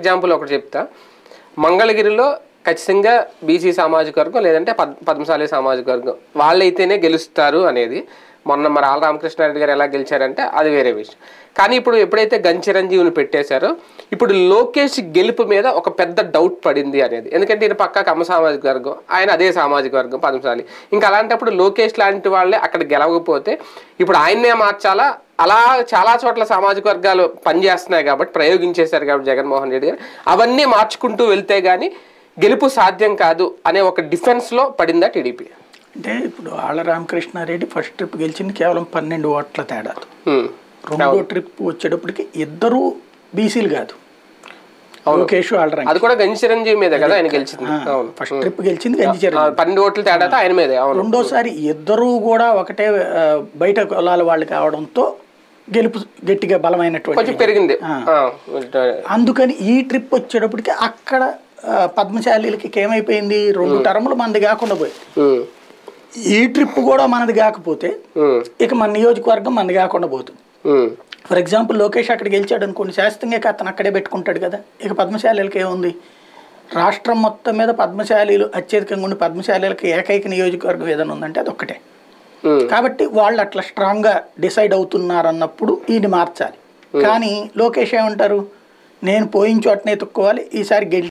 Example ఒకటి చెప్తా. మంగళగిరిలో ఖచ్చితంగా బీసీ సామాజిక వర్గం లేదంటే పద్మశాలి సామాజిక వర్గం వాళ్ళైతేనే గెలుస్తారు అనేది మొన్న మరి ఆళ్ళ రామకృష్ణారెడ్డి గారు ఎలా గెలిచారంటే అది వేరే విషయం. కానీ ఇప్పుడు ఎప్పుడైతే గంచిరంజీవిని పెట్టేశారో ఇప్పుడు లోకేష్ గెలుపు మీద ఒక పెద్ద డౌట్ పడింది అనేది. ఎందుకంటే ఈయన పక్కా కమ్మ సామాజిక వర్గం, ఆయన అదే సామాజిక వర్గం పద్మశాలి. ఇంకా అలాంటప్పుడు లోకేష్ లాంటి వాళ్ళే అక్కడ గెలవకపోతే ఇప్పుడు ఆయన్నే మార్చాలా? అలా చాలా చోట్ల సామాజిక వర్గాలు పనిచేస్తున్నాయి కాబట్టి ప్రయోగించేశారు కాబట్టి జగన్మోహన్ రెడ్డి గారు అవన్నీ మార్చుకుంటూ వెళ్తే గానీ గెలుపు సాధ్యం కాదు అనే ఒక డిఫెన్స్లో పడిందా టీడీపీ? అంటే ఇప్పుడు ఆళ్ళ రామకృష్ణారెడ్డి ఫస్ట్ ట్రిప్ గెలిచింది కేవలం 12 ఓట్ల తేడా. రెండో ట్రిప్ వచ్చేటప్పటికి ఇద్దరు బీసీలు కాదు, లోకేష్ ఆళ్ళ అది కూడా గంచిరంజీవి మీద కదా ఆయన గెలిచింది. ఫస్ట్ ట్రిప్ గెలిచింది గంచిరంజీవి, 12 ఓట్ల తేడాతో ఆయన మీదే. రెండోసారి ఇద్దరు కూడా ఒకటే బయట కులాల వాళ్ళు కావడంతో గెలుపు గట్టిగా బలమైనటువంటి పెరిగింది. అందుకని ఈ ట్రిప్ వచ్చేటప్పటికి అక్కడ పద్మశాలీలకి ఏమైపోయింది, 2 టర్ములు మనది కాకుండా పోయింది. ఈ ట్రిప్ కూడా మనది కాకపోతే ఇక మన నియోజకవర్గం మనది కాకుండా పోతుంది. ఫర్ ఎగ్జాంపుల్ లోకేష్ అక్కడ గెలిచాడు అనుకోండి, శాస్త్రంగా అతను అక్కడే పెట్టుకుంటాడు కదా. ఇక పద్మశాలీలకి ఏముంది, రాష్ట్రం మొత్తం మీద పద్మశాలీలు అత్యధికంగా ఉండి పద్మశాలీలకి ఏకైక నియోజకవర్గం ఏదైనా ఉందంటే అది ఒక్కటే. కాబట్టి వాళ్ళు అట్లా స్ట్రాంగ్గా డిసైడ్ అవుతున్నారు అన్నప్పుడు ఈయన మార్చాలి. కానీ లోకేష్ ఏమంటారు, నేను పోయిన చోటనే ఎత్తుక్కోవాలి, ఈసారి